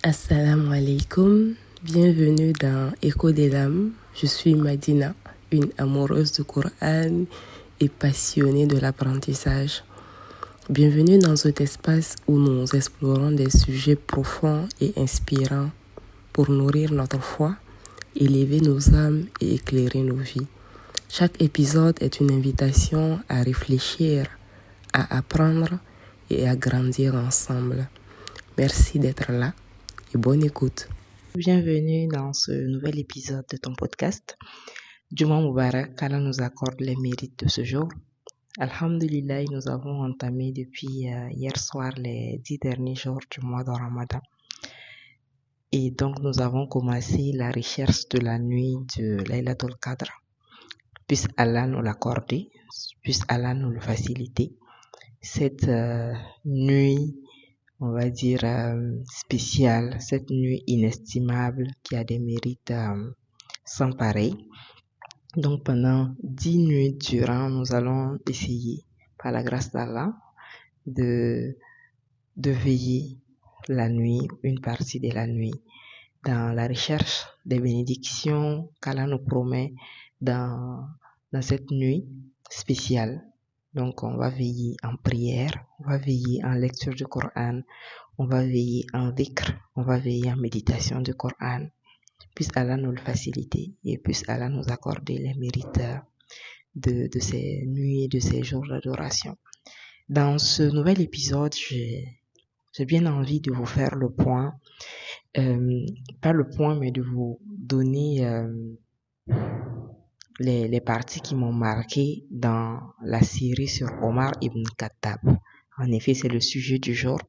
Assalamu alaikum, bienvenue dans Écho des Dames. Je suis Madina, une amoureuse du Coran et passionnée de l'apprentissage. Bienvenue dans cet espace où nous explorons des sujets profonds et inspirants pour nourrir notre foi, élever nos âmes et éclairer nos vies. Chaque épisode est une invitation à réfléchir, à apprendre et à grandir ensemble. Merci d'être là et bonne écoute. Bienvenue dans ce nouvel épisode de ton podcast. Juma Mubarak, qu'Allah nous accorde les mérites de ce jour. Alhamdulillah, nous avons entamé depuis hier soir les 10 derniers jours du mois de Ramadan. Et donc, nous avons commencé la recherche de la nuit de Laylatul Qadr. Puisse Allah nous l'accorder, puisse Allah nous le faciliter. Cette nuit, on va dire, spéciale, cette nuit inestimable qui a des mérites sans pareil. Donc, pendant 10 nuits durant, nous allons essayer, par la grâce d'Allah, de veiller la nuit, une partie de la nuit, dans la recherche des bénédictions qu'Allah nous promet dans cette nuit spéciale. Donc, on va veiller en prière, on va veiller en lecture du Coran, on va veiller en dhikr, on va veiller en méditation du Coran. Puisse Allah nous le faciliter et puisse Allah nous accorder les mérites de ces nuits et de ces jours d'adoration. Dans ce nouvel épisode, j'ai bien envie de vous faire le point, pas le point, mais de vous donner les parties qui m'ont marqué dans la série sur Omar ibn Khattab. En effet, c'est le sujet du jour.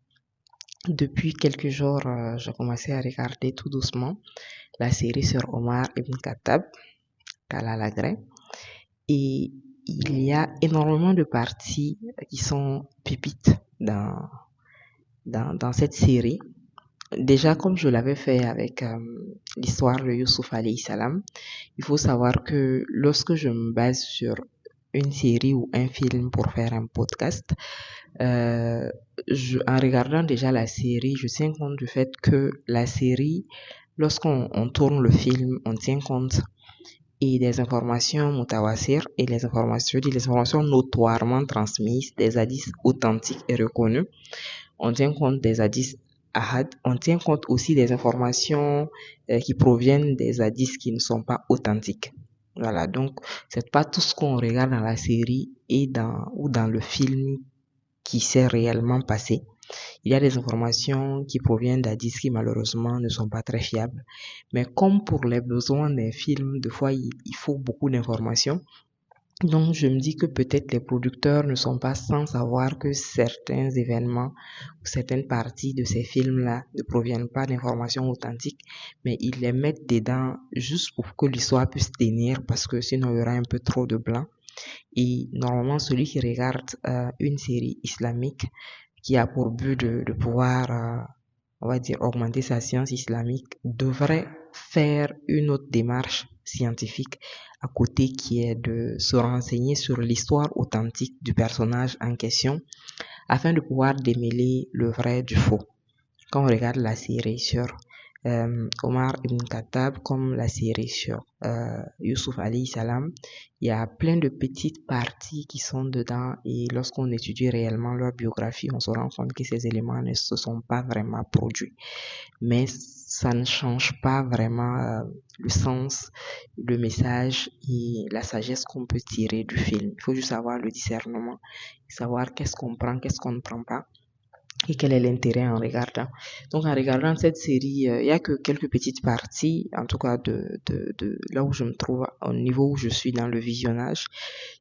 Depuis quelques jours, j'ai commencé à regarder tout doucement la série sur Omar ibn Khattab, qu'Allah l'agrée. Et il y a énormément de parties qui sont pépites dans cette série. Déjà, comme je l'avais fait avec l'histoire de Youssouf alayhi salam, il faut savoir que lorsque je me base sur une série ou un film pour faire un podcast, en regardant déjà la série, je tiens compte du fait que la série, lorsqu'on tourne le film, on tient compte et des informations mutawatir et les informations notoirement transmises, des hadiths authentiques et reconnus. On tient compte des hadiths ahad, on tient compte aussi des informations qui proviennent des hadiths qui ne sont pas authentiques. Voilà, donc c'est pas tout ce qu'on regarde dans la série ou dans le film qui s'est réellement passé. Il y a des informations qui proviennent d'hadiths qui malheureusement ne sont pas très fiables. Mais comme pour les besoins d'un film, des fois il faut beaucoup d'informations. Donc je me dis que peut-être les producteurs ne sont pas sans savoir que certains événements ou certaines parties de ces films-là ne proviennent pas d'informations authentiques, mais ils les mettent dedans juste pour que l'histoire puisse tenir, parce que sinon il y aura un peu trop de blanc. Et normalement, celui qui regarde une série islamique qui a pour but de pouvoir, on va dire, augmenter sa science islamique, devrait faire une autre démarche scientifique à côté, qui est de se renseigner sur l'histoire authentique du personnage en question afin de pouvoir démêler le vrai du faux. Quand on regarde la série sur Omar ibn Khattab, comme la série sur Youssouf alayhi salam, il y a plein de petites parties qui sont dedans, et lorsqu'on étudie réellement leur biographie, on se rend compte que ces éléments ne se sont pas vraiment produits. Mais ça ne change pas vraiment le sens, le message et la sagesse qu'on peut tirer du film. Il faut juste avoir le discernement, savoir qu'est-ce qu'on prend, qu'est-ce qu'on ne prend pas, et quel est l'intérêt en regardant. Donc en regardant cette série, il y a que quelques petites parties, en tout cas de là où je me trouve, au niveau où je suis dans le visionnage,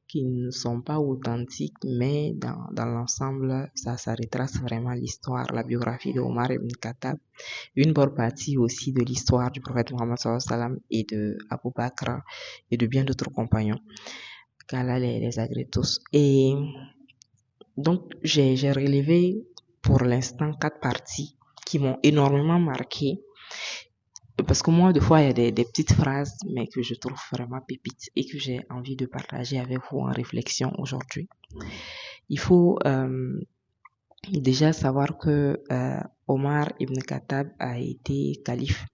qui ne sont pas authentiques, mais dans l'ensemble, ça retrace vraiment l'histoire, la biographie de Omar ibn Khattab, une bonne partie aussi de l'histoire du prophète Mohammed sallallahu alayhi wa sallam et de Abu Bakr et de bien d'autres compagnons. Qu'Allah les agrée tous. Et donc j'ai relevé pour l'instant 4 parties qui m'ont énormément marqué, parce que moi, des fois, il y a des petites phrases, mais que je trouve vraiment pépites et que j'ai envie de partager avec vous en réflexion aujourd'hui. Il faut Déjà, savoir que Omar ibn Khattab a été calife.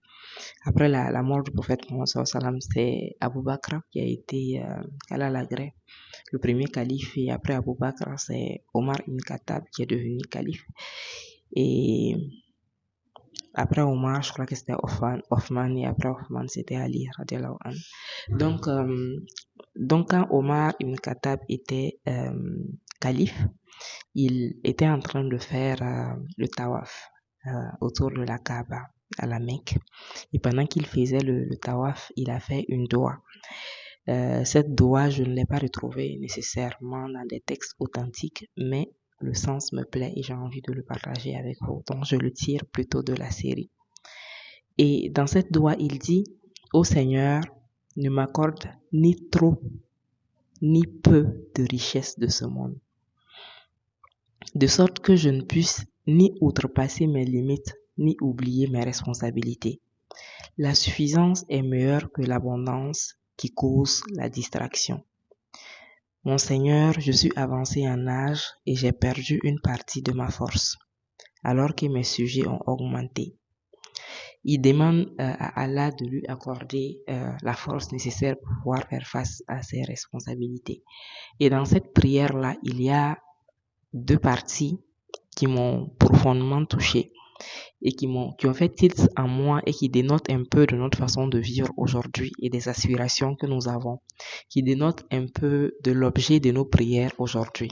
Après la mort du prophète Mohammed sallallahu alayhi wa sallam, c'est Abu Bakr qui a été Allah l'agré, le premier calife. Et après Abu Bakr, c'est Omar ibn Khattab qui est devenu calife. Et après Omar, je crois que c'était Othman, et après Othman, c'était Ali radiallahu anhu. Donc quand Omar ibn Khattab était calife, il était en train de faire le tawaf autour de la Kaaba à la Mecque. Et pendant qu'il faisait le tawaf, il a fait une doua. Cette doua, je ne l'ai pas retrouvée nécessairement dans des textes authentiques, mais le sens me plaît et j'ai envie de le partager avec vous. Donc, je le tire plutôt de la série. Et dans cette doua, il dit, ô Seigneur, ne m'accorde ni trop, ni peu de richesse de ce monde, de sorte que je ne puisse ni outrepasser mes limites, ni oublier mes responsabilités. La suffisance est meilleure que l'abondance qui cause la distraction. Mon Seigneur, je suis avancé en âge et j'ai perdu une partie de ma force, alors que mes sujets ont augmenté. Il demande à Allah de lui accorder la force nécessaire pour pouvoir faire face à ses responsabilités. Et dans cette prière-là, il y a deux parties qui m'ont profondément touché et qui ont fait tilt en moi et qui dénotent un peu de notre façon de vivre aujourd'hui et des aspirations que nous avons, qui dénotent un peu de l'objet de nos prières aujourd'hui.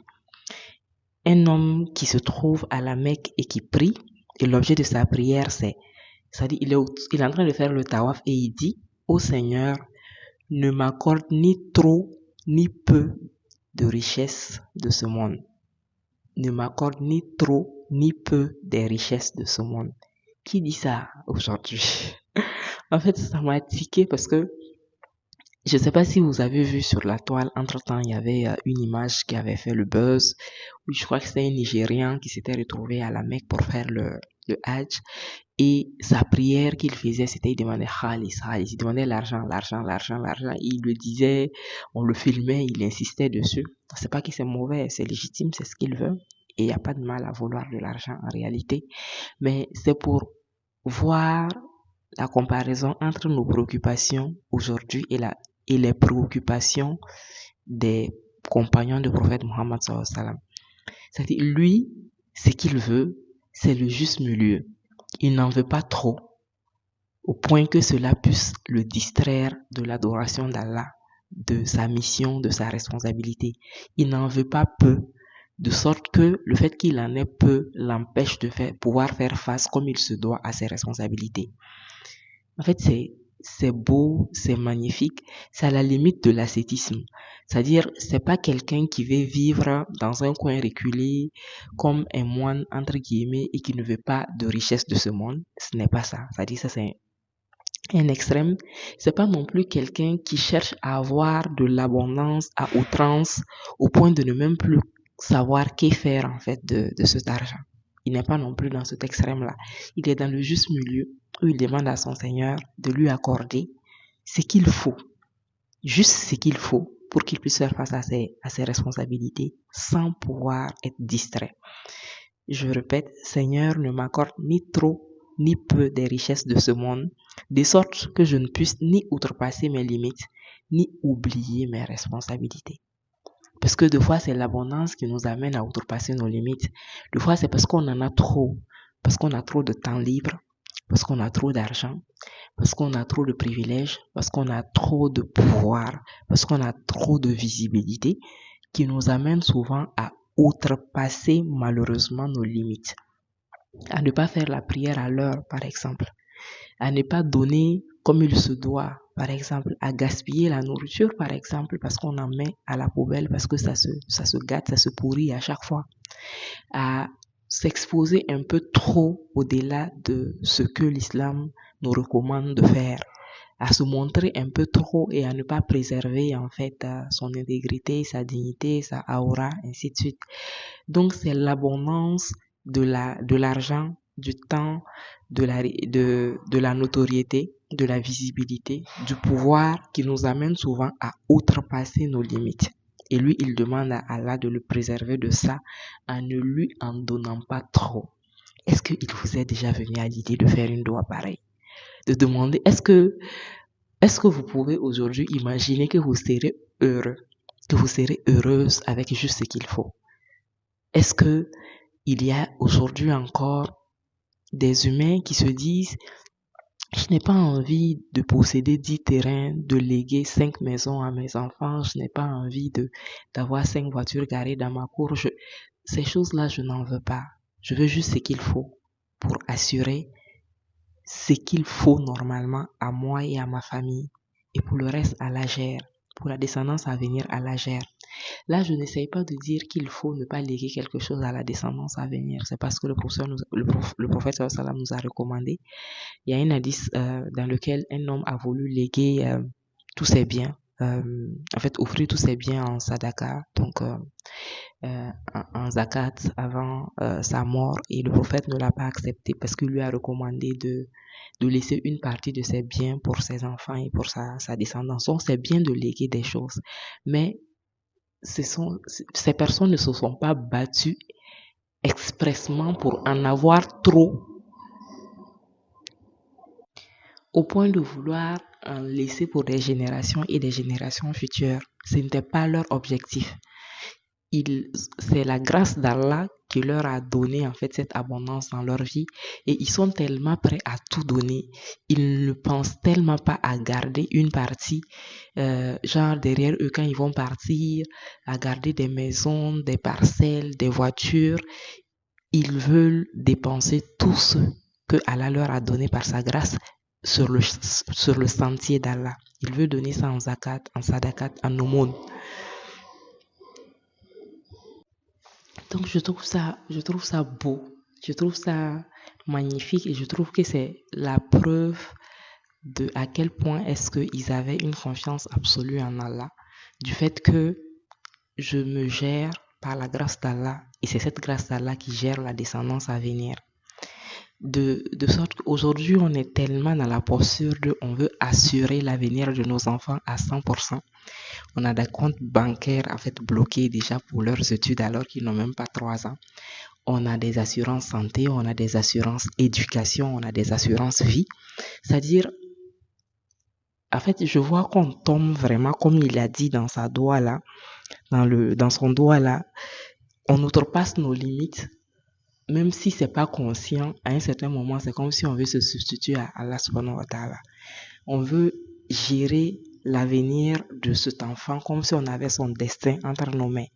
Un homme qui se trouve à la Mecque et qui prie, et l'objet de sa prière, c'est-à-dire il est en train de faire le tawaf et il dit, ô Seigneur, ne m'accorde ni trop ni peu de richesses de ce monde. Ne m'accorde ni trop ni peu des richesses de ce monde. Qui dit ça aujourd'hui? En fait, ça m'a tiqué parce que je ne sais pas si vous avez vu sur la toile, entre-temps, il y avait une image qui avait fait le buzz, où je crois que c'était un Nigérian qui s'était retrouvé à la Mecque pour faire le Hajj. Et sa prière qu'il faisait, c'était il demandait Khalis, il demandait l'argent. Il le disait, on le filmait, il insistait dessus. C'est pas que c'est mauvais, c'est légitime, c'est ce qu'il veut. Et il n'y a pas de mal à vouloir de l'argent en réalité. Mais c'est pour voir la comparaison entre nos préoccupations aujourd'hui et les préoccupations des compagnons du prophète Mohammed sallallahu alayhi wa sallam. C'est-à-dire, lui, ce qu'il veut, c'est le juste milieu. Il n'en veut pas trop, au point que cela puisse le distraire de l'adoration d'Allah, de sa mission, de sa responsabilité. Il n'en veut pas peu, de sorte que le fait qu'il en ait peu l'empêche de pouvoir faire face comme il se doit à ses responsabilités. En fait, c'est beau, c'est magnifique, c'est à la limite de l'ascétisme. C'est-à-dire, c'est pas quelqu'un qui veut vivre dans un coin reculé comme un moine, entre guillemets, et qui ne veut pas de richesse de ce monde. Ce n'est pas ça. C'est-à-dire, ça c'est un extrême. C'est pas non plus quelqu'un qui cherche à avoir de l'abondance à outrance au point de ne même plus savoir qu'est faire en fait de cet argent. Il n'est pas non plus dans cet extrême-là. Il est dans le juste milieu où il demande à son Seigneur de lui accorder ce qu'il faut, juste ce qu'il faut pour qu'il puisse faire face à ses responsabilités sans pouvoir être distrait. Je répète, Seigneur, ne m'accorde ni trop ni peu des richesses de ce monde, de sorte que je ne puisse ni outrepasser mes limites, ni oublier mes responsabilités. Parce que des fois, c'est l'abondance qui nous amène à outrepasser nos limites. Des fois, c'est parce qu'on en a trop, parce qu'on a trop de temps libre, parce qu'on a trop d'argent, parce qu'on a trop de privilèges, parce qu'on a trop de pouvoir, parce qu'on a trop de visibilité, qui nous amène souvent à outrepasser malheureusement nos limites. À ne pas faire la prière à l'heure, par exemple. À ne pas donner comme il se doit, par exemple, à gaspiller la nourriture, par exemple, parce qu'on en met à la poubelle, parce que ça se gâte, ça se pourrit à chaque fois. À s'exposer un peu trop au-delà de ce que l'islam nous recommande de faire, à se montrer un peu trop et à ne pas préserver en fait son intégrité, sa dignité, sa aura, ainsi de suite. Donc c'est l'abondance de l'argent, du temps, de la notoriété, de la visibilité, du pouvoir qui nous amène souvent à outrepasser nos limites. Et lui, il demande à Allah de le préserver de ça en ne lui en donnant pas trop. Est-ce qu'il vous est déjà venu à l'idée de faire une doigt pareille? De demander, est-ce que vous pouvez aujourd'hui imaginer que vous serez heureux, que vous serez heureuse avec juste ce qu'il faut? Est-ce que il y a aujourd'hui encore des humains qui se disent, je n'ai pas envie de posséder 10 terrains, de léguer 5 maisons à mes enfants, je n'ai pas envie d'avoir 5 voitures garées dans ma cour. Ces choses-là, je n'en veux pas. Je veux juste ce qu'il faut pour assurer ce qu'il faut normalement à moi et à ma famille. Et pour le reste, à la gère. Pour la descendance à venir, à la gère. Là, je n'essaye pas de dire qu'il faut ne pas léguer quelque chose à la descendance à venir. C'est parce que le prophète sallam nous a recommandé. Il y a un hadith dans lequel un homme a voulu léguer tous ses biens. En fait, offrir tous ses biens en sadaka, donc en zakat avant sa mort. Et le prophète ne l'a pas accepté parce qu'il lui a recommandé de laisser une partie de ses biens pour ses enfants et pour sa descendance. Donc, c'est bien de léguer des choses. Mais ces personnes ne se sont pas battues expressement pour en avoir trop au point de vouloir en laisser pour des générations et des générations futures. Ce n'était pas leur objectif. C'est la grâce d'Allah qui leur a donné en fait cette abondance dans leur vie et ils sont tellement prêts à tout donner. Ils ne pensent tellement pas à garder une partie, genre derrière eux quand ils vont partir, à garder des maisons, des parcelles, des voitures. Ils veulent dépenser tout ce que Allah leur a donné par sa grâce sur le sentier d'Allah. Ils veulent donner ça en zakat, en sadakat, en aumône. Donc je trouve ça beau, je trouve ça magnifique et je trouve que c'est la preuve de à quel point est-ce qu'ils avaient une confiance absolue en Allah, du fait que je me gère par la grâce d'Allah et c'est cette grâce d'Allah qui gère la descendance à venir. De sorte qu'aujourd'hui on est tellement dans la posture de on veut assurer l'avenir de nos enfants à 100%. On a des comptes bancaires en fait bloqués déjà pour leurs études alors qu'ils n'ont même pas 3 ans. On a des assurances santé, on a des assurances éducation, on a des assurances vie. C'est-à-dire, en fait, je vois qu'on tombe vraiment, comme il a dit dans sa doigt là, dans son doigt là, on outrepasse nos limites, même si c'est pas conscient. À un certain moment, c'est comme si on veut se substituer à Allah subhanahu wa ta'ala. On veut gérer l'avenir de cet enfant comme si on avait son destin entre nos mains.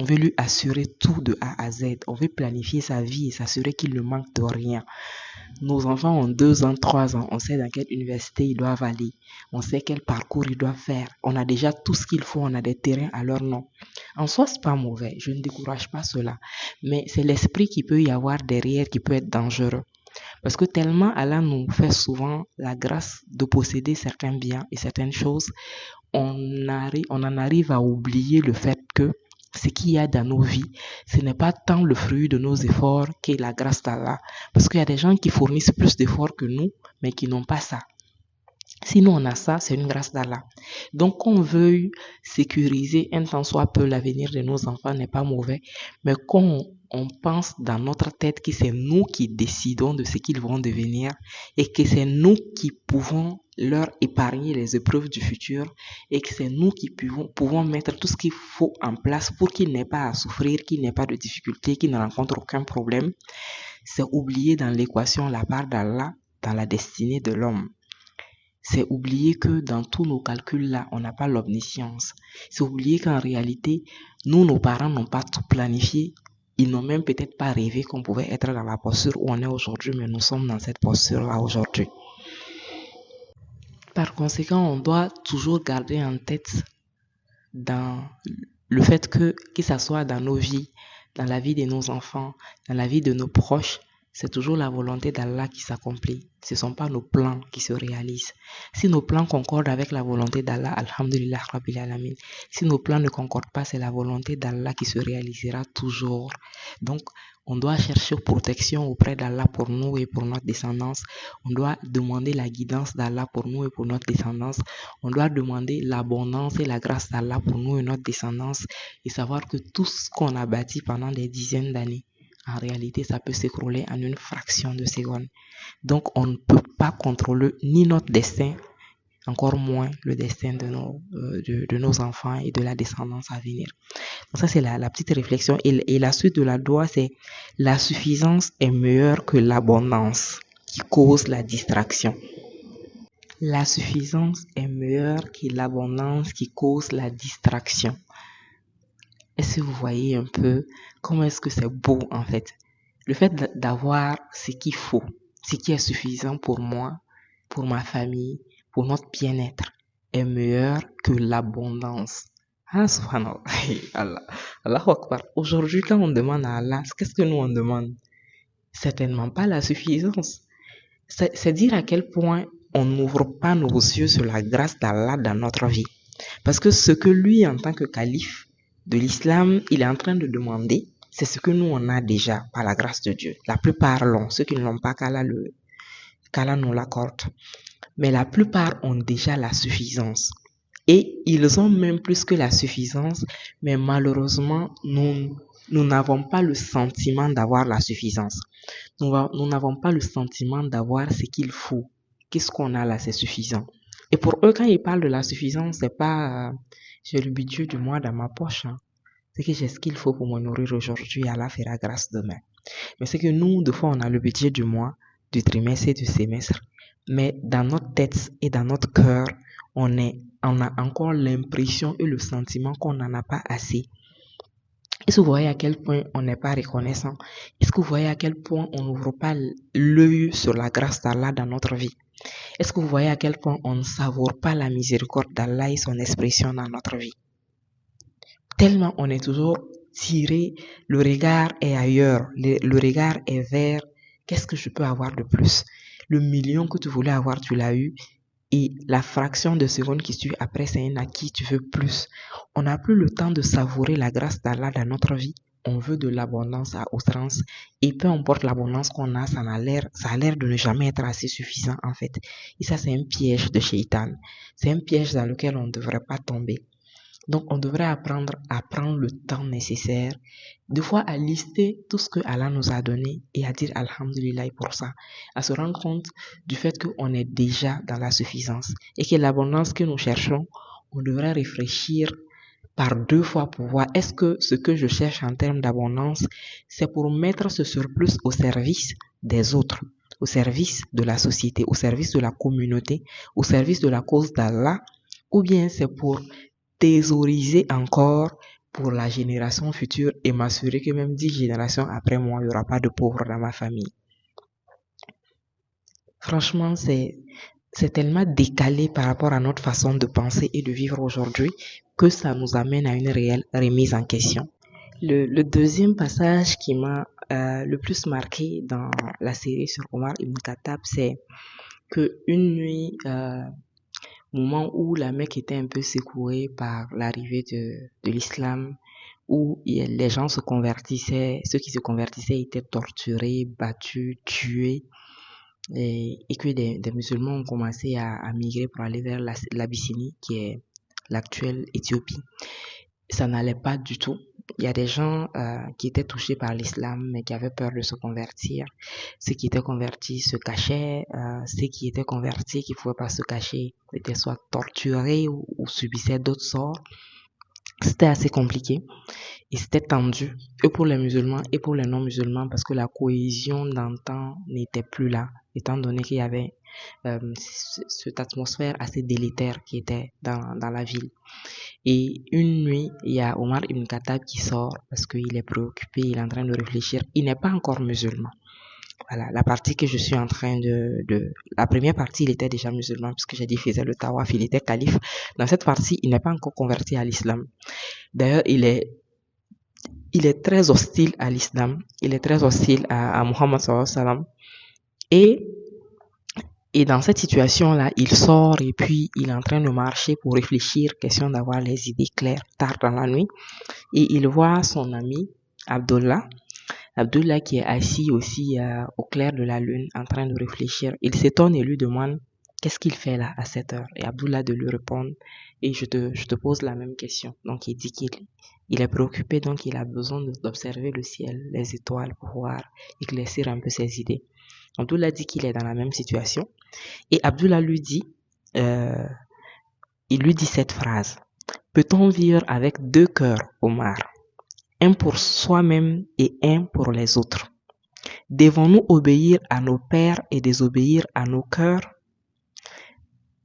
On veut lui assurer tout de A à Z. On veut planifier sa vie et s'assurer qu'il ne manque de rien. Nos enfants ont 2 ans, 3 ans. On sait dans quelle université ils doivent aller. On sait quel parcours ils doivent faire. On a déjà tout ce qu'il faut. On a des terrains à leur nom. En soi, c'est pas mauvais. Je ne décourage pas cela. Mais c'est l'esprit qui peut y avoir derrière qui peut être dangereux. Parce que tellement Allah nous fait souvent la grâce de posséder certains biens et certaines choses, on en arrive à oublier le fait que ce qu'il y a dans nos vies, ce n'est pas tant le fruit de nos efforts que la grâce d'Allah. Parce qu'il y a des gens qui fournissent plus d'efforts que nous, mais qui n'ont pas ça. Si nous on a ça, c'est une grâce d'Allah. Donc qu'on veuille sécuriser un tant soit peu l'avenir de nos enfants n'est pas mauvais, mais qu'on pense dans notre tête que c'est nous qui décidons de ce qu'ils vont devenir et que c'est nous qui pouvons leur épargner les épreuves du futur et que c'est nous qui pouvons mettre tout ce qu'il faut en place pour qu'ils n'aient pas à souffrir, qu'ils n'aient pas de difficultés, qu'ils ne rencontrent aucun problème. C'est oublier dans l'équation la part d'Allah dans la destinée de l'homme. C'est oublier que dans tous nos calculs-là, on n'a pas l'omniscience. C'est oublier qu'en réalité, nous, nos parents n'ont pas tout planifié. Ils n'ont même peut-être pas rêvé qu'on pouvait être dans la posture où on est aujourd'hui, mais nous sommes dans cette posture-là aujourd'hui. Par conséquent, on doit toujours garder en tête dans le fait que ça soit dans nos vies, dans la vie de nos enfants, dans la vie de nos proches, c'est toujours la volonté d'Allah qui s'accomplit. Ce ne sont pas nos plans qui se réalisent. Si nos plans concordent avec la volonté d'Allah, alhamdulillah rabbil alamin. Si nos plans ne concordent pas, c'est la volonté d'Allah qui se réalisera toujours. Donc, On doit chercher protection auprès d'Allah pour nous et pour notre descendance. On doit demander la guidance d'Allah pour nous et pour notre descendance. On doit demander l'abondance et la grâce d'Allah pour nous et notre descendance. Et savoir que tout ce qu'on a bâti pendant des dizaines d'années, en réalité, ça peut s'écrouler en une fraction de seconde. Donc, on ne peut pas contrôler ni notre destin, encore moins le destin de nos enfants et de la descendance à venir. Donc ça, c'est la petite réflexion. Et la suite de la doua, c'est la suffisance est meilleure que l'abondance qui cause la distraction. La suffisance est meilleure que l'abondance qui cause la distraction. Est-ce que vous voyez un peu comment est-ce que c'est beau en fait? Le fait d'avoir ce qu'il faut, ce qui est suffisant pour moi, pour ma famille, pour notre bien-être, est meilleur que l'abondance. Ah, subhanallah. Allah. Allahu Akbar. Aujourd'hui, quand on demande à Allah, qu'est-ce que nous on demande? Certainement pas la suffisance. C'est dire à quel point on n'ouvre pas nos yeux sur la grâce d'Allah dans notre vie. Parce que ce que lui, en tant que calife de l'islam, il est en train de demander, c'est ce que nous on a déjà par la grâce de Dieu. La plupart l'ont, ceux qui ne l'ont pas, qu'Allah nous l'accorde. Mais la plupart ont déjà la suffisance. Et ils ont même plus que la suffisance, mais malheureusement, nous n'avons pas le sentiment d'avoir la suffisance. Nous n'avons pas le sentiment d'avoir ce qu'il faut. Qu'est-ce qu'on a là, c'est suffisant. Et pour eux, quand ils parlent de la suffisance, c'est pas j'ai le budget du mois dans ma poche. Hein. C'est que j'ai ce qu'il faut pour me nourrir aujourd'hui, Allah fera grâce demain. Mais c'est que nous, des fois, on a le budget du mois, du trimestre et du semestre. Mais dans notre tête et dans notre cœur, on a encore l'impression et le sentiment qu'on n'en a pas assez. Est-ce que vous voyez à quel point on n'est pas reconnaissant? Est-ce que vous voyez à quel point on n'ouvre pas l'œil sur la grâce d'Allah dans notre vie? Est-ce que vous voyez à quel point on ne savoure pas la miséricorde d'Allah et son expression dans notre vie? Tellement on est toujours tiré, le regard est ailleurs, le regard est vers qu'est-ce que je peux avoir de plus? Le million que tu voulais avoir, tu l'as eu. Et la fraction de seconde qui suit après, c'est un acquis, tu veux plus. On n'a plus le temps de savourer la grâce d'Allah dans notre vie. On veut de l'abondance à outrance. Et peu importe l'abondance qu'on a, ça a l'air de ne jamais être assez suffisant en fait. Et ça, c'est un piège de Shaitan. C'est un piège dans lequel on ne devrait pas tomber. Donc, on devrait apprendre à prendre le temps nécessaire, des fois à lister tout ce que Allah nous a donné et à dire Alhamdulillah pour ça, à se rendre compte du fait qu'on est déjà dans la suffisance et que l'abondance que nous cherchons, on devrait réfléchir par deux fois pour voir est-ce que ce que je cherche en termes d'abondance, c'est pour mettre ce surplus au service des autres, au service de la société, au service de la communauté, au service de la cause d'Allah, ou bien c'est pour thésauriser encore pour la génération future et m'assurer que même 10 générations après moi, il n'y aura pas de pauvres dans ma famille. Franchement, c'est tellement décalé par rapport à notre façon de penser et de vivre aujourd'hui que ça nous amène à une réelle remise en question. Le deuxième passage qui m'a le plus marqué dans la série sur Omar Ibn Khattab, c'est que une nuit, moment où la Mecque était un peu secouée par l'arrivée de l'islam, où les gens se convertissaient, ceux qui se convertissaient étaient torturés, battus, tués, et que des musulmans ont commencé à migrer pour aller vers l'Abyssinie, qui est l'actuelle Éthiopie. Ça n'allait pas du tout. Il y a des gens qui étaient touchés par l'islam, mais qui avaient peur de se convertir. Ceux qui étaient convertis se cachaient. Ceux qui étaient convertis, qui ne pouvaient pas se cacher, étaient soit torturés ou subissaient d'autres sorts. C'était assez compliqué et c'était tendu, et pour les musulmans et pour les non-musulmans, parce que la cohésion d'antan n'était plus là, étant donné qu'il y avait cette atmosphère assez délétère qui était dans la ville. Et une nuit, il y a Omar Ibn Khattab qui sort parce qu'il est préoccupé, il est en train de réfléchir. Il n'est pas encore musulman. Voilà, la partie que je suis en train la première partie, il était déjà musulman puisque j'ai dit qu'il faisait le tawaf, il était calife. Dans cette partie, il n'est pas encore converti à l'islam. D'ailleurs, il est très hostile à l'islam. Il est très hostile à Muhammad sallallahu alayhi wa sallam. Et dans cette situation-là, il sort et puis il est en train de marcher pour réfléchir, question d'avoir les idées claires tard dans la nuit. Et il voit son ami Abdullah Abdullah qui est assis aussi au clair de la lune en train de réfléchir, il s'étonne et lui demande qu'est-ce qu'il fait là à cette heure. Et Abdullah de lui répondre et je te pose la même question. Donc il dit qu'il est préoccupé, donc il a besoin d'observer le ciel, les étoiles pour pouvoir éclaircir un peu ses idées. Abdullah dit qu'il est dans la même situation et Abdullah lui dit, il lui dit cette phrase: peut-on vivre avec deux cœurs, Omar? Un pour soi-même et un pour les autres. Devons-nous obéir à nos pères et désobéir à nos cœurs?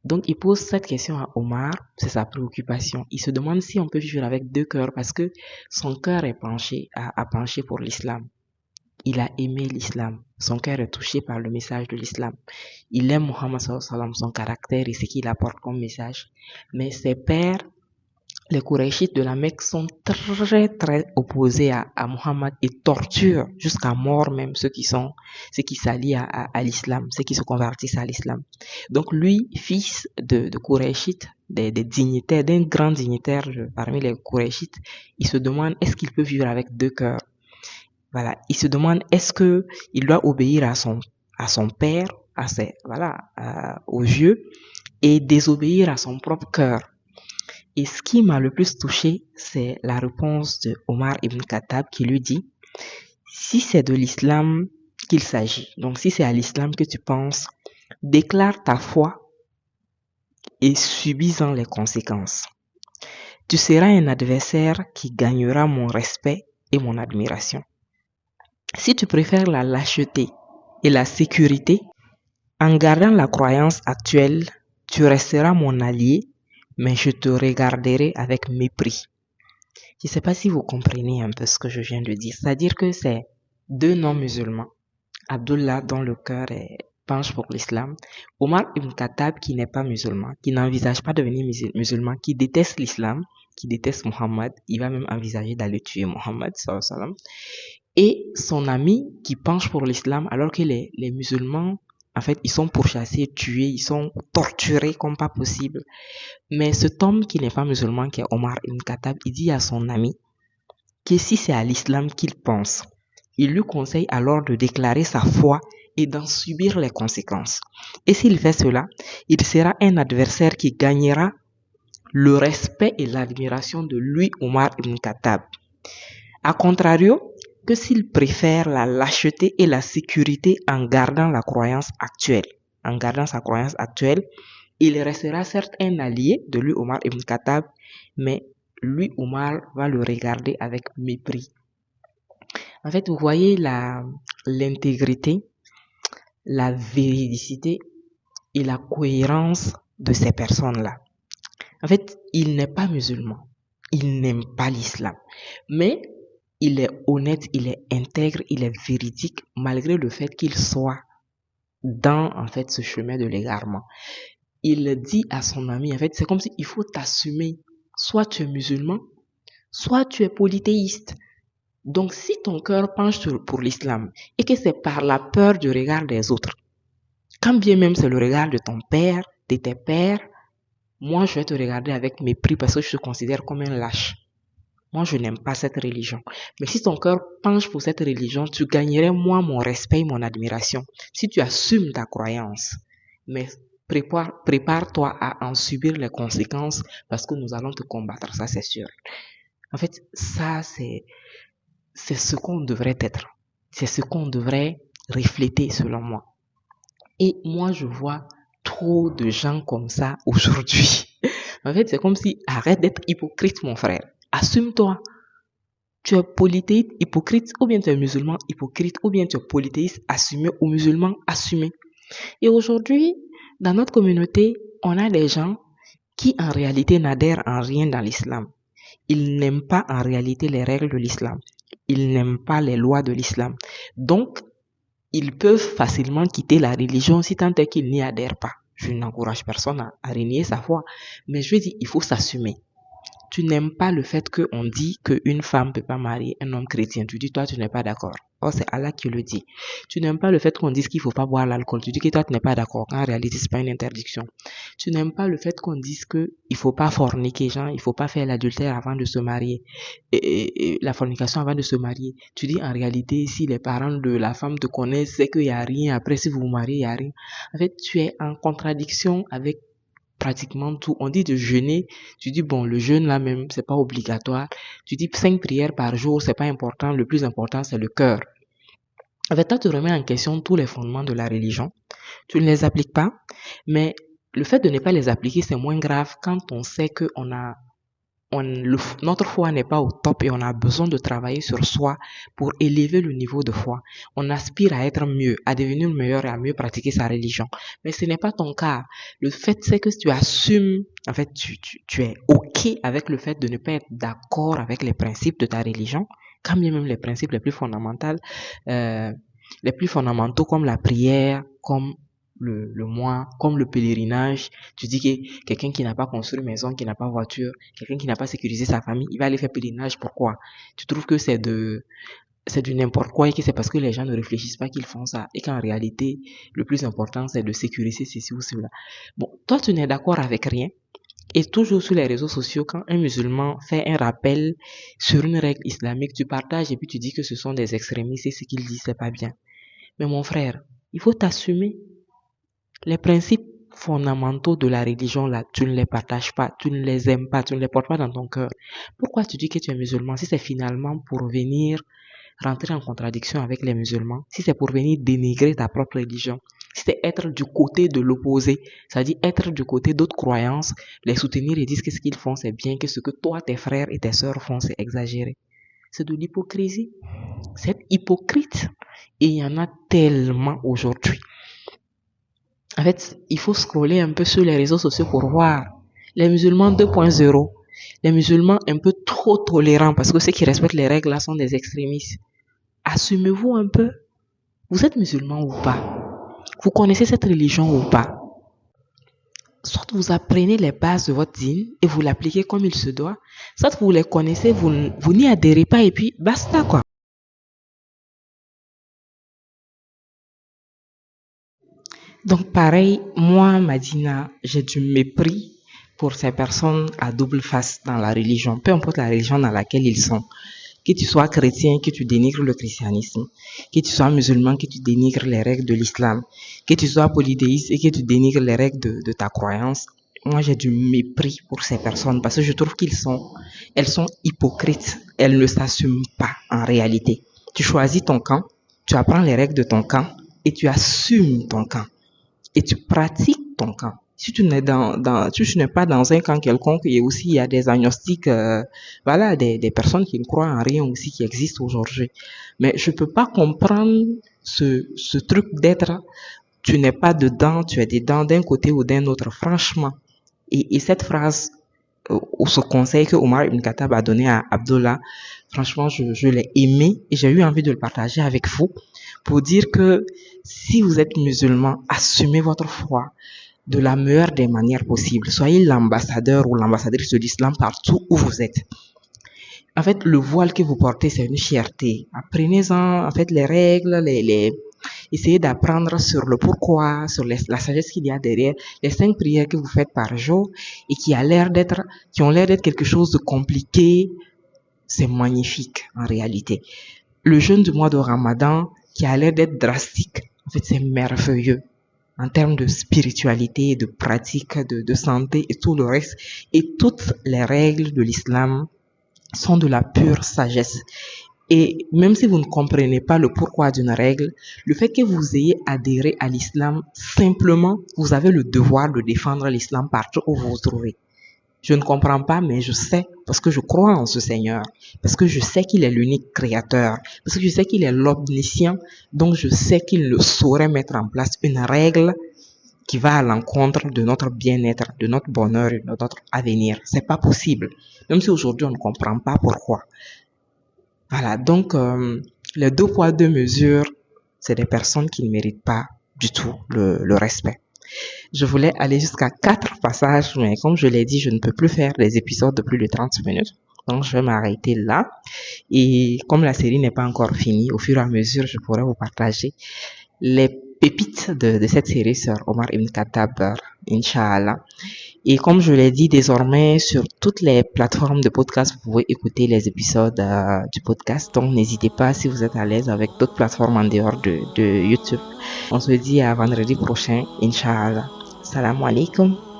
Donc, il pose cette question à Omar, c'est sa préoccupation. Il se demande si on peut vivre avec deux cœurs parce que son cœur est a penché pour l'islam. Il a aimé l'islam. Son cœur est touché par le message de l'islam. Il aime Muhammad sallallahu alayhi wa sallam, son caractère et ce qu'il apporte comme message. Mais ses pères, les Qurayshites de la Mecque, sont très opposés à Muhammad et torturent jusqu'à mort même ceux qui s'allient à l'islam, ceux qui se convertissent à l'islam. Donc lui, fils de Qurayshites, des dignitaires, d'un grand dignitaire parmi les Qurayshites, il se demande est-ce qu'il peut vivre avec deux cœurs. Voilà, il se demande est-ce que il doit obéir à son père, aux vieux, et désobéir à son propre cœur. Et ce qui m'a le plus touché, c'est la réponse de Omar ibn Khattab qui lui dit, si c'est de l'islam qu'il s'agit, donc si c'est à l'islam que tu penses, déclare ta foi et subis-en les conséquences. Tu seras un adversaire qui gagnera mon respect et mon admiration. Si tu préfères la lâcheté et la sécurité, en gardant la croyance actuelle, tu resteras mon allié, mais je te regarderai avec mépris. Je ne sais pas si vous comprenez un peu ce que je viens de dire. C'est-à-dire que c'est deux non-musulmans. Abdullah, dont le cœur penche pour l'islam. Omar ibn Khattab, qui n'est pas musulman, qui n'envisage pas de devenir musulman, qui déteste l'islam, qui déteste Muhammad. Il va même envisager d'aller tuer Muhammad, sallallahu alayhi wa sallam. Et son ami qui penche pour l'islam, alors que les musulmans, en fait, ils sont pourchassés, tués, ils sont torturés comme pas possible. Mais cet homme qui n'est pas musulman, qui est Omar ibn Khattab, il dit à son ami que si c'est à l'islam qu'il pense, il lui conseille alors de déclarer sa foi et d'en subir les conséquences. Et s'il fait cela, il sera un adversaire qui gagnera le respect et l'admiration de lui, Omar ibn Khattab. A contrario, que s'il préfère la lâcheté et la sécurité en gardant la croyance actuelle. En gardant sa croyance actuelle, il restera certes un allié de lui, Omar ibn Khattab, mais lui, Omar, va le regarder avec mépris. En fait, vous voyez l'intégrité, la véridicité et la cohérence de ces personnes-là. En fait, il n'est pas musulman. Il n'aime pas l'islam. Mais il est honnête, il est intègre, il est véridique, malgré le fait qu'il soit dans, en fait, ce chemin de l'égarement. Il dit à son ami, en fait, c'est comme si il faut t'assumer. Soit tu es musulman, soit tu es polythéiste. Donc, si ton cœur penche pour l'islam et que c'est par la peur du regard des autres, quand bien même c'est le regard de ton père, de tes pères, moi, je vais te regarder avec mépris parce que je te considère comme un lâche. Moi, je n'aime pas cette religion. Mais si ton cœur penche pour cette religion, tu gagnerais, moi, mon respect et mon admiration. Si tu assumes ta croyance. Mais prépare-toi à en subir les conséquences parce que nous allons te combattre, ça c'est sûr. En fait, ça c'est ce qu'on devrait être. C'est ce qu'on devrait refléter selon moi. Et moi, je vois trop de gens comme ça aujourd'hui. En fait, c'est comme si, arrête d'être hypocrite, mon frère. Assume-toi. Tu es polythéiste hypocrite, ou bien tu es musulman hypocrite, ou bien tu es polythéiste assumé ou musulman assumé. Et aujourd'hui, dans notre communauté, on a des gens qui en réalité n'adhèrent en rien dans l'islam. Ils n'aiment pas en réalité les règles de l'islam. Ils n'aiment pas les lois de l'islam. Donc, ils peuvent facilement quitter la religion si tant est qu'ils n'y adhèrent pas. Je n'encourage personne à renier sa foi. Mais je dis, il faut s'assumer. Tu n'aimes pas le fait qu'on dit qu'une femme ne peut pas marier un homme chrétien. Tu dis, toi, tu n'es pas d'accord. Or, c'est Allah qui le dit. Tu n'aimes pas le fait qu'on dise qu'il faut pas boire l'alcool. Tu dis que toi, tu n'es pas d'accord. En réalité, c'est pas une interdiction. Tu n'aimes pas le fait qu'on dise que il faut pas forniquer, genre, il faut pas faire l'adultère avant de se marier. Et la fornication avant de se marier. Tu dis, en réalité, si les parents de la femme te connaissent, c'est qu'il y a rien. Après, si vous vous mariez, il y a rien. En fait, tu es en contradiction avec pratiquement tout. On dit de jeûner, tu dis bon, le jeûne là même, c'est pas obligatoire. Tu dis 5 prières par jour, c'est pas important. Le plus important, c'est le cœur. En fait, toi, tu remets en question tous les fondements de la religion. Tu ne les appliques pas, mais le fait de ne pas les appliquer, c'est moins grave quand on sait que notre foi n'est pas au top et on a besoin de travailler sur soi pour élever le niveau de foi. On aspire à être mieux, à devenir meilleur et à mieux pratiquer sa religion. Mais ce n'est pas ton cas. Le fait, c'est que tu assumes, en fait, tu es OK avec le fait de ne pas être d'accord avec les principes de ta religion, quand bien même les principes les plus fondamentaux, comme la prière, comme le mois, comme le pèlerinage. Tu dis que quelqu'un qui n'a pas construit maison, qui n'a pas voiture, quelqu'un qui n'a pas sécurisé sa famille, il va aller faire pèlerinage. Pourquoi? Tu trouves que c'est du n'importe quoi et que c'est parce que les gens ne réfléchissent pas qu'ils font ça et qu'en réalité, le plus important, c'est de sécuriser ceci ou cela. Bon, toi, tu n'es d'accord avec rien. Et toujours sur les réseaux sociaux, quand un musulman fait un rappel sur une règle islamique, tu partages et puis tu dis que ce sont des extrémistes et ce qu'ils disent, c'est pas bien. Mais mon frère, il faut t'assumer. Les principes fondamentaux de la religion, là, tu ne les partages pas, tu ne les aimes pas, tu ne les portes pas dans ton cœur. Pourquoi tu dis que tu es musulman si c'est finalement pour venir rentrer en contradiction avec les musulmans, si c'est pour venir dénigrer ta propre religion, si c'est être du côté de l'opposé, c'est-à-dire être du côté d'autres croyances, les soutenir et dire que ce qu'ils font c'est bien, que ce que toi, tes frères et tes sœurs font c'est exagéré. C'est de l'hypocrisie. C'est hypocrite. Et il y en a tellement aujourd'hui. En fait, il faut scroller un peu sur les réseaux sociaux pour voir les musulmans 2.0, les musulmans un peu trop tolérants parce que ceux qui respectent les règles là sont des extrémistes. Assumez-vous un peu. Vous êtes musulman ou pas? Vous connaissez cette religion ou pas? Soit vous apprenez les bases de votre dîne et vous l'appliquez comme il se doit, soit vous les connaissez, vous n'y adhérez pas et puis basta quoi. Donc pareil, moi, Madina, j'ai du mépris pour ces personnes à double face dans la religion, peu importe la religion dans laquelle ils sont. Que tu sois chrétien, que tu dénigres le christianisme, que tu sois musulman, que tu dénigres les règles de l'islam, que tu sois polythéiste et que tu dénigres les règles de ta croyance. Moi, j'ai du mépris pour ces personnes parce que je trouve elles sont hypocrites. Elles ne s'assument pas en réalité. Tu choisis ton camp, tu apprends les règles de ton camp et tu assumes ton camp. Et tu pratiques ton camp. Si tu n'es tu n'es pas dans un camp quelconque, et aussi il y a des agnostiques, voilà, des personnes qui ne croient en rien aussi qui existent aujourd'hui. Mais je peux pas comprendre ce truc d'être, tu n'es pas dedans, tu es dedans d'un côté ou d'un autre, franchement. Et cette phrase, ou ce conseil que Omar Ibn Khattab a donné à Abdullah, franchement, je l'ai aimé et j'ai eu envie de le partager avec vous pour dire que si vous êtes musulman, assumez votre foi de la meilleure des manières possibles. Soyez l'ambassadeur ou l'ambassadrice de l'islam partout où vous êtes. En fait, le voile que vous portez, c'est une fierté. Apprenez-en, en fait, les règles, essayez d'apprendre sur le pourquoi, sur la sagesse qu'il y a derrière, les 5 prières que vous faites par jour et qui ont l'air d'être quelque chose de compliqué. C'est magnifique, en réalité. Le jeûne du mois de Ramadan, qui a l'air d'être drastique, en fait, c'est merveilleux en termes de spiritualité, de pratique, de santé et tout le reste. Et toutes les règles de l'islam sont de la pure sagesse. Et même si vous ne comprenez pas le pourquoi d'une règle, le fait que vous ayez adhéré à l'islam, simplement, vous avez le devoir de défendre l'islam partout où vous vous trouvez. Je ne comprends pas, mais je sais, parce que je crois en ce Seigneur, parce que je sais qu'il est l'unique créateur, parce que je sais qu'il est l'omniscient, donc je sais qu'il ne saurait mettre en place une règle qui va à l'encontre de notre bien-être, de notre bonheur et de notre avenir. C'est pas possible. Même si aujourd'hui on ne comprend pas pourquoi. Voilà, donc les 2 poids 2 mesures, c'est des personnes qui ne méritent pas du tout le respect. Je voulais aller jusqu'à 4 passages, mais comme je l'ai dit, je ne peux plus faire des épisodes de plus de 30 minutes. Donc, je vais m'arrêter là. Et comme la série n'est pas encore finie, au fur et à mesure, je pourrais vous partager les pépites de cette série sur Omar Ibn Khattab, Inch'Allah. Et comme je l'ai dit, désormais, sur toutes les plateformes de podcast, vous pouvez écouter les épisodes du podcast. Donc, n'hésitez pas si vous êtes à l'aise avec d'autres plateformes en dehors de YouTube. On se dit à vendredi prochain, Inch'Allah. Salam alaikum.